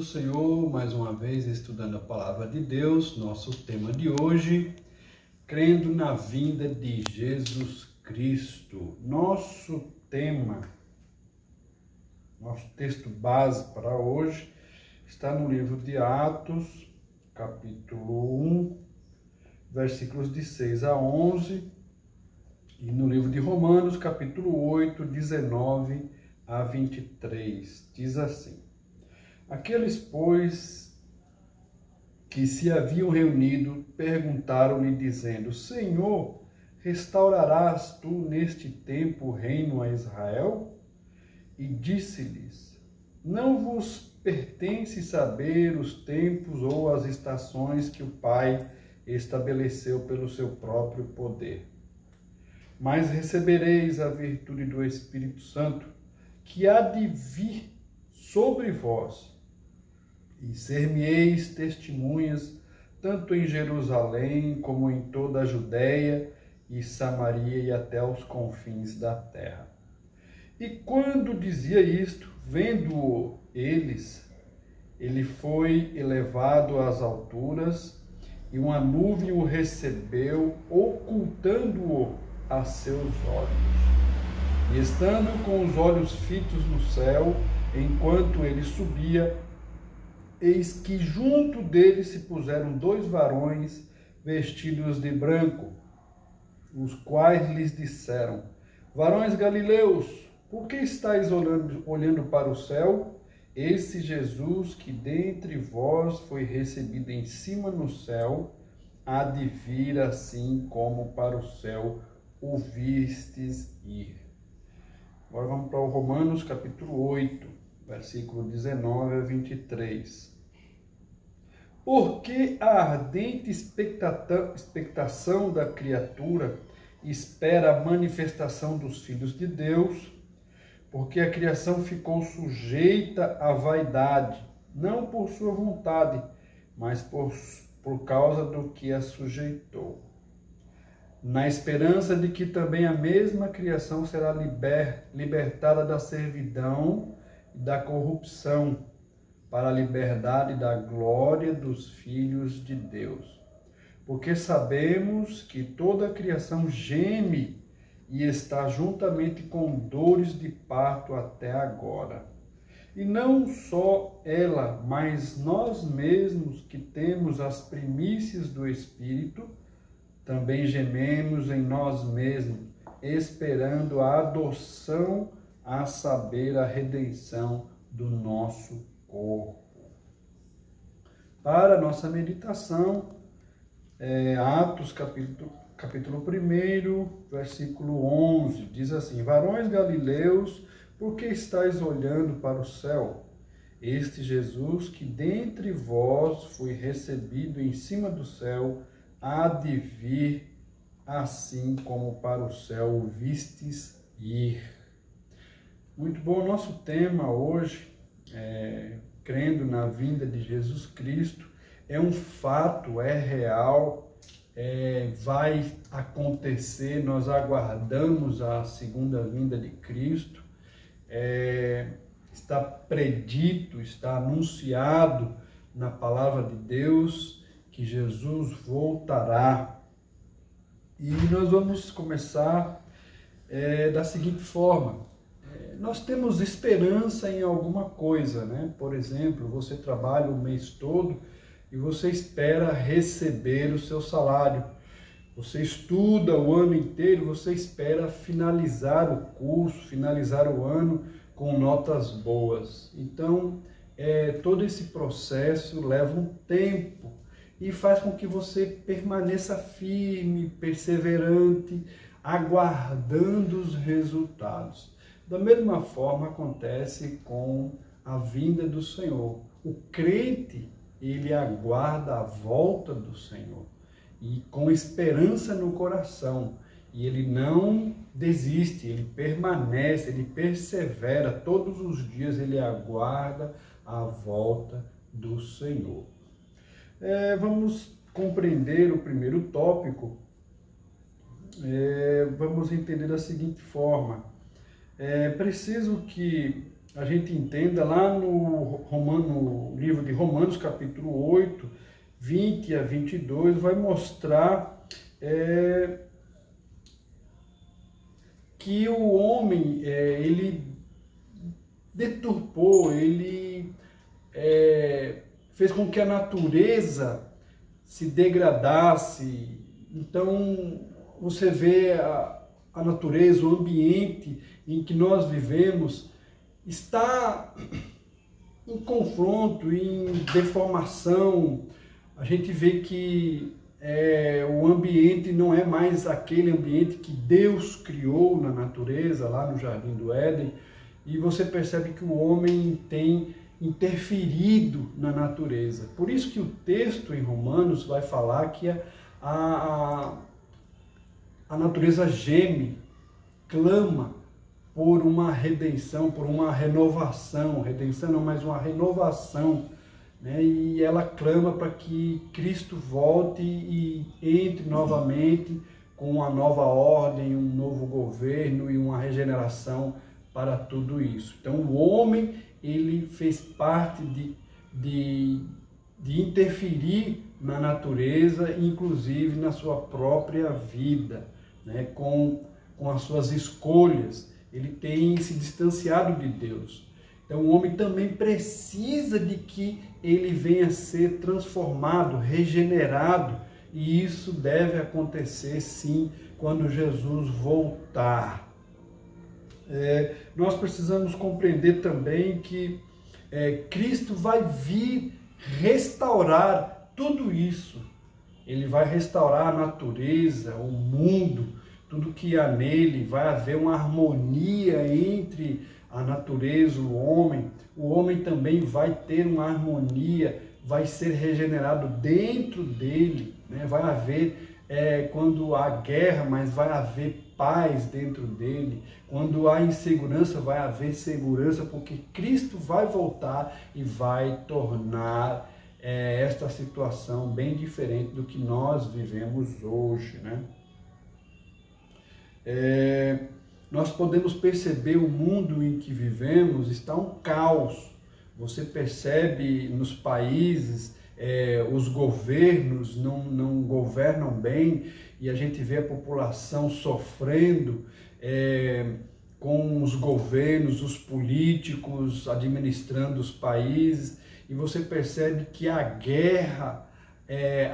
Senhor, mais uma vez estudando a Palavra de Deus, nosso tema de hoje, crendo na vinda de Jesus Cristo. Nosso tema, nosso texto base para hoje está no livro de Atos, capítulo 1, versículos de 6 a 11, e no livro de Romanos, capítulo 8, 19 a 23. Diz assim: Aqueles, pois, que se haviam reunido, perguntaram-lhe, dizendo: Senhor, restaurarás tu neste tempo o reino a Israel? E disse-lhes: Não vos pertence saber os tempos ou as estações que o Pai estabeleceu pelo seu próprio poder. Mas recebereis a virtude do Espírito Santo, que há de vir sobre vós, e ser-me-eis testemunhas, tanto em Jerusalém, como em toda a Judéia e Samaria e até os confins da terra. E quando dizia isto, vendo-o eles, ele foi elevado às alturas, e uma nuvem o recebeu, ocultando-o a seus olhos. E estando com os olhos fitos no céu, enquanto ele subia, eis que junto dele se puseram dois varões vestidos de branco, os quais lhes disseram: Varões galileus, por que estáis olhando para o céu? Esse Jesus que dentre vós foi recebido em cima no céu, há de vir assim como para o céu o vistes ir. Agora vamos para o Romanos capítulo 8, versículo 19 a 23. Porque a ardente expectação da criatura espera a manifestação dos filhos de Deus, porque a criação ficou sujeita à vaidade, não por sua vontade, mas por causa do que a sujeitou, na esperança de que também a mesma criação será libertada da servidão e da corrupção, para a liberdade da glória dos filhos de Deus. Porque sabemos que toda a criação geme e está juntamente com dores de parto até agora. E não só ela, mas nós mesmos que temos as primícias do Espírito, também gememos em nós mesmos, esperando a adoção, a saber, a redenção do nosso corpo. Para a nossa meditação, Atos capítulo 1, versículo 11, diz assim: Varões galileus, por que estáis olhando para o céu? Este Jesus que dentre vós foi recebido em cima do céu, há de vir assim como para o céu o vistes ir. Muito bom, nosso tema hoje, crendo na vinda de Jesus Cristo, é um fato, é real, vai acontecer, nós aguardamos a segunda vinda de Cristo, está predito, está anunciado na palavra de Deus que Jesus voltará. E nós vamos começar da seguinte forma: nós temos esperança em alguma coisa, né? Por exemplo, você trabalha o mês todo e você espera receber o seu salário. Você estuda o ano inteiro, você espera finalizar o curso, finalizar o ano com notas boas. Então, todo esse processo leva um tempo e faz com que você permaneça firme, perseverante, aguardando os resultados. Da mesma forma acontece com a vinda do Senhor. O crente, ele aguarda a volta do Senhor e com esperança no coração. E ele não desiste, ele permanece, ele persevera. Todos os dias ele aguarda a volta do Senhor. Vamos compreender o primeiro tópico. Vamos entender da seguinte forma. É preciso que a gente entenda lá no livro de Romanos, capítulo 8, 20 a 22, vai mostrar que o homem, ele deturpou, ele fez com que a natureza se degradasse. Então, você vê a natureza, o ambiente em que nós vivemos, está em confronto, em deformação. A gente vê que o ambiente não é mais aquele ambiente que Deus criou na natureza, lá no Jardim do Éden, e você percebe que o homem tem interferido na natureza. Por isso que o texto em Romanos vai falar que a natureza geme, clama por uma redenção, por uma renovação. Redenção não, mas uma renovação, né? E ela clama para que Cristo volte e entre novamente com uma nova ordem, um novo governo e uma regeneração para tudo isso. Então o homem, ele fez parte de interferir na natureza, inclusive na sua própria vida, né? Com as suas escolhas. Ele tem se distanciado de Deus. Então o homem também precisa de que ele venha a ser transformado, regenerado, e isso deve acontecer sim quando Jesus voltar. Nós precisamos compreender também que Cristo vai vir restaurar tudo isso. Ele vai restaurar a natureza, o mundo, tudo que há nele. Vai haver uma harmonia entre a natureza, o homem também vai ter uma harmonia, vai ser regenerado dentro dele, né? Vai haver, quando há guerra, mas vai haver paz dentro dele. Quando há insegurança, vai haver segurança, porque Cristo vai voltar e vai tornar esta situação bem diferente do que nós vivemos hoje, né? Nós podemos perceber o mundo em que vivemos está um caos. Você percebe nos países, os governos não governam bem, e a gente vê a população sofrendo com os governos, os políticos administrando os países, e você percebe que a guerra,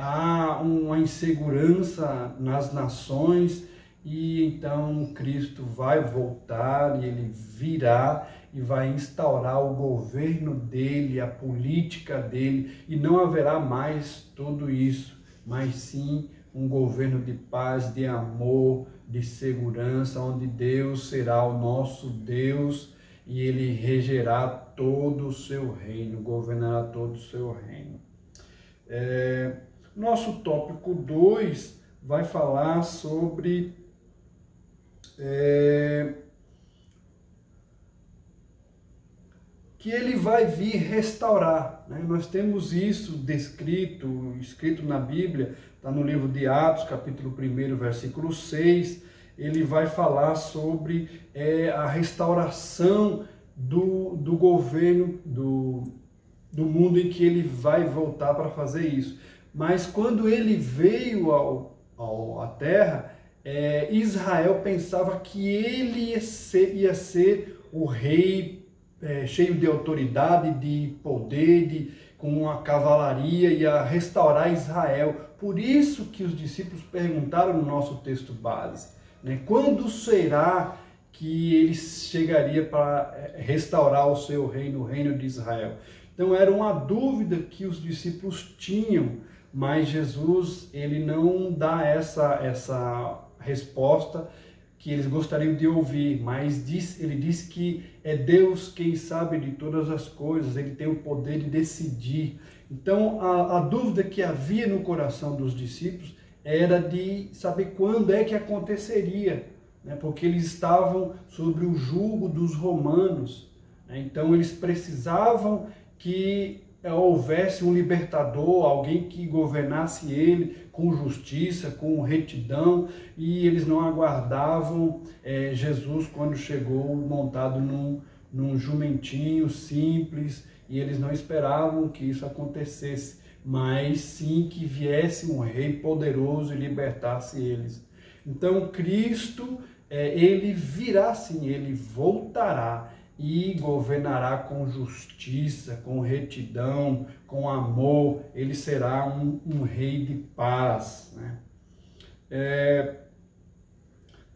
há uma insegurança nas nações. E então Cristo vai voltar, e ele virá e vai instaurar o governo dele, a política dele, e não haverá mais tudo isso, mas sim um governo de paz, de amor, de segurança, onde Deus será o nosso Deus e ele regerá todo o seu reino, governará todo o seu reino. Nosso tópico 2 vai falar sobre que ele vai vir restaurar, né? Nós temos isso escrito na Bíblia, está no livro de Atos, capítulo 1, versículo 6, ele vai falar sobre a restauração do governo, do mundo em que ele vai voltar para fazer isso. Mas quando ele veio à terra, Israel pensava que ele ia ser o rei cheio de autoridade, de poder, com uma cavalaria, ia restaurar Israel. Por isso que os discípulos perguntaram no nosso texto base, né, quando será que ele chegaria para restaurar o seu reino, o reino de Israel? Então era uma dúvida que os discípulos tinham, mas Jesus, ele não dá essa resposta que eles gostariam de ouvir, mas ele diz que é Deus quem sabe de todas as coisas, ele tem o poder de decidir. Então a dúvida que havia no coração dos discípulos era de saber quando é que aconteceria, né? Porque eles estavam sobre o jugo dos romanos, né? Então eles precisavam que houvesse um libertador, alguém que governasse ele com justiça, com retidão, e eles não aguardavam Jesus quando chegou montado num jumentinho simples, e eles não esperavam que isso acontecesse, mas sim que viesse um rei poderoso e libertasse eles. Então Cristo, ele virá sim, ele voltará e governará com justiça, com retidão, com amor. Ele será um rei de paz, né?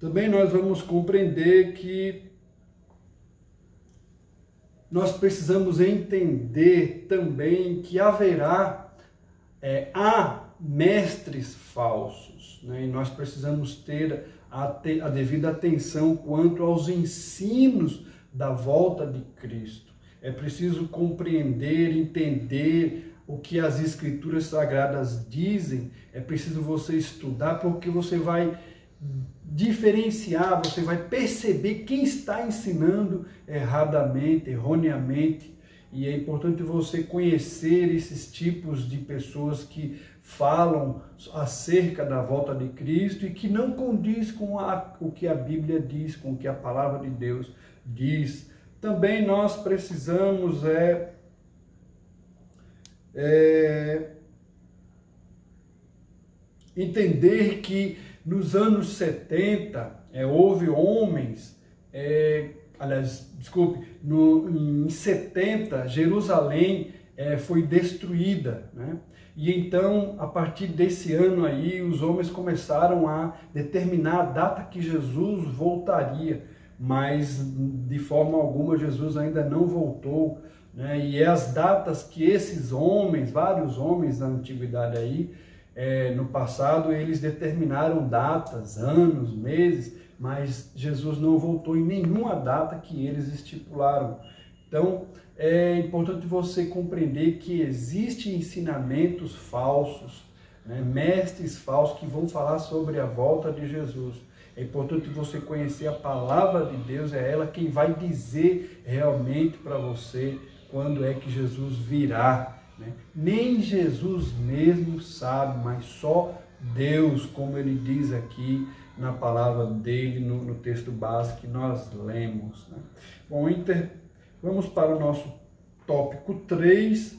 Também nós vamos compreender que nós precisamos entender também que há mestres falsos, né? E nós precisamos ter a devida atenção quanto aos ensinos da volta de Cristo. É preciso compreender, entender o que as Escrituras Sagradas dizem. É preciso você estudar, porque você vai diferenciar, você vai perceber quem está ensinando erradamente, erroneamente. E é importante você conhecer esses tipos de pessoas que falam acerca da volta de Cristo e que não condiz com o que a Bíblia diz, com o que a palavra de Deus diz. Também nós precisamos entender que nos anos 70 houve homens, em 70 Jerusalém foi destruída, né? E então, a partir desse ano aí, os homens começaram a determinar a data que Jesus voltaria, mas de forma alguma Jesus ainda não voltou, né? E as datas que esses homens, vários homens da antiguidade aí, no passado, eles determinaram datas, anos, meses, mas Jesus não voltou em nenhuma data que eles estipularam. Então, é importante você compreender que existem ensinamentos falsos, né? Mestres falsos que vão falar sobre a volta de Jesus. É importante você conhecer a palavra de Deus, é ela quem vai dizer realmente para você quando é que Jesus virá, né? Nem Jesus mesmo sabe, mas só Deus, como ele diz aqui na palavra dele, no texto base que nós lemos, né? Bom, vamos para o nosso tópico 3,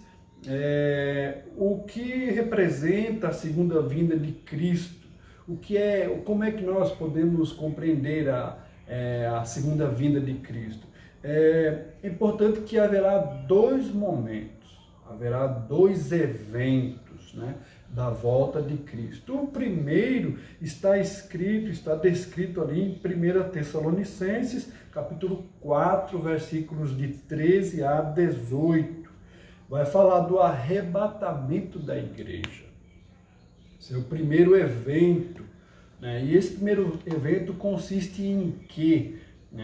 o que representa a segunda vinda de Cristo, como é que nós podemos compreender a segunda vinda de Cristo. É importante que haverá dois momentos, haverá dois eventos, né, da volta de Cristo. O primeiro está descrito ali em 1 Tessalonicenses, capítulo 4, versículos de 13 a 18. Vai falar do arrebatamento da igreja. Esse é o primeiro evento, né? E esse primeiro evento consiste em quê?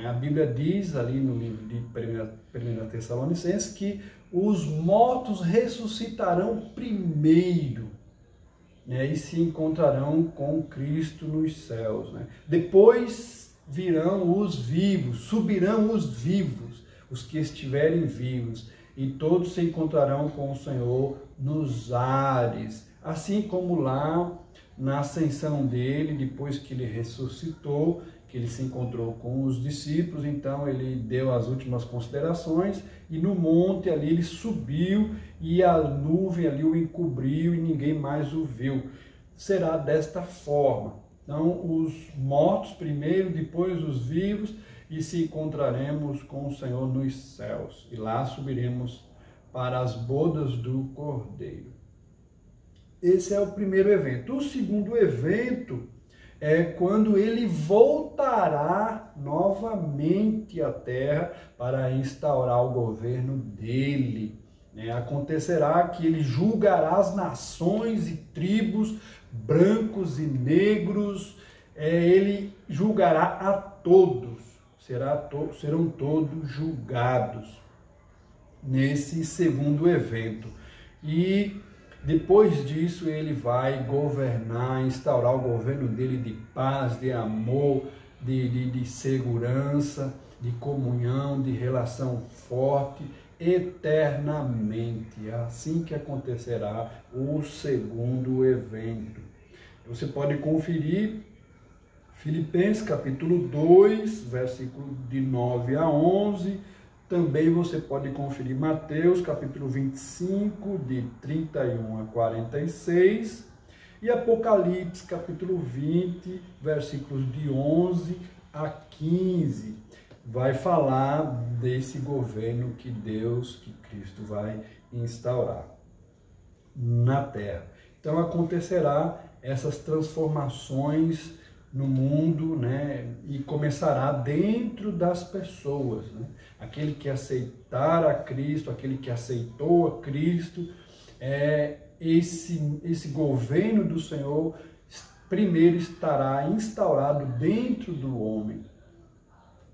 A Bíblia diz ali no livro de 1 Tessalonicenses que os mortos ressuscitarão primeiro, né, e se encontrarão com Cristo nos céus, né? Depois virão os vivos, subirão os vivos, os que estiverem vivos, e todos se encontrarão com o Senhor nos ares, assim como lá na ascensão dele, depois que ele ressuscitou, que ele se encontrou com os discípulos, então ele deu as últimas considerações, e no monte ali ele subiu, e a nuvem ali o encobriu, e ninguém mais o viu. Será desta forma. Então, os mortos primeiro, depois os vivos, e se encontraremos com o Senhor nos céus, e lá subiremos para as bodas do Cordeiro. Esse é o primeiro evento. O segundo evento é quando ele voltará novamente à terra para instaurar o governo dele. Acontecerá que ele julgará as nações e tribos, brancos e negros, ele julgará a todos, serão todos julgados nesse segundo evento. E depois disso ele vai governar, instaurar o governo dele de paz, de amor, de segurança, de comunhão, de relação forte, eternamente. É assim que acontecerá o segundo evento. Você pode conferir Filipenses capítulo 2, versículo de 9 a 11, Também você pode conferir Mateus, capítulo 25, de 31 a 46, e Apocalipse, capítulo 20, versículos de 11 a 15. Vai falar desse governo que Deus, que Cristo vai instaurar na terra. Então acontecerá essas transformações no mundo, né? E começará dentro das pessoas, né? Aquele que aceitar a Cristo, aquele que aceitou a Cristo, esse governo do Senhor primeiro estará instaurado dentro do homem.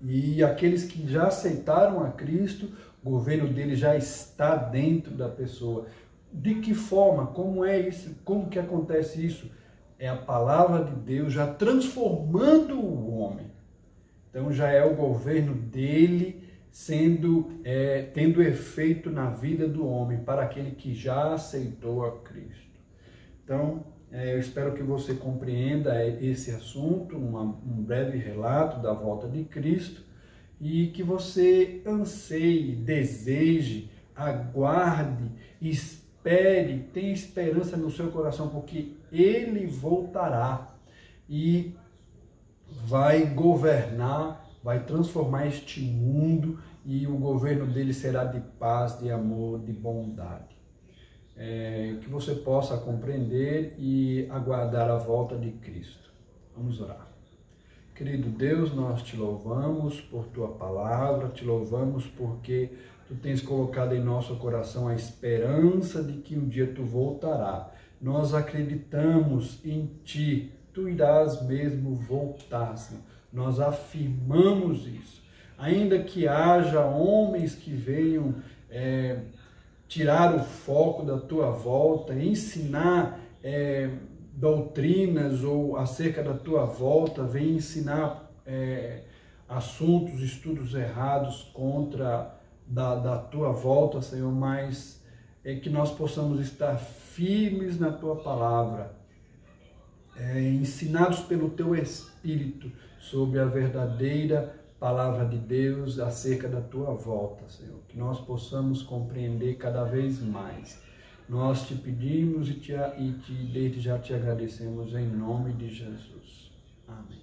E aqueles que já aceitaram a Cristo, o governo dele já está dentro da pessoa. De que forma? Como é isso? Como que acontece isso? É a palavra de Deus já transformando o homem. Então já é o governo dele tendo efeito na vida do homem para aquele que já aceitou a Cristo. Então, eu espero que você compreenda esse assunto, um breve relato da volta de Cristo, e que você anseie, deseje, aguarde, espere, tenha esperança no seu coração, porque Ele voltará e vai governar, vai transformar este mundo, e o governo dele será de paz, de amor, de bondade. Que você possa compreender e aguardar a volta de Cristo. Vamos orar. Querido Deus, nós te louvamos por tua palavra, te louvamos porque tu tens colocado em nosso coração a esperança de que um dia tu voltará. Nós acreditamos em ti, tu irás mesmo voltar, Senhor. Nós afirmamos isso. Ainda que haja homens que venham tirar o foco da tua volta, ensinar doutrinas ou acerca da tua volta, vem ensinar assuntos, estudos errados contra da tua volta, Senhor, mas que nós possamos estar firmes na tua palavra, ensinados pelo teu Espírito sobre a verdadeira palavra de Deus acerca da tua volta, Senhor, que nós possamos compreender cada vez mais. Nós te pedimos e desde já te agradecemos em nome de Jesus. Amém.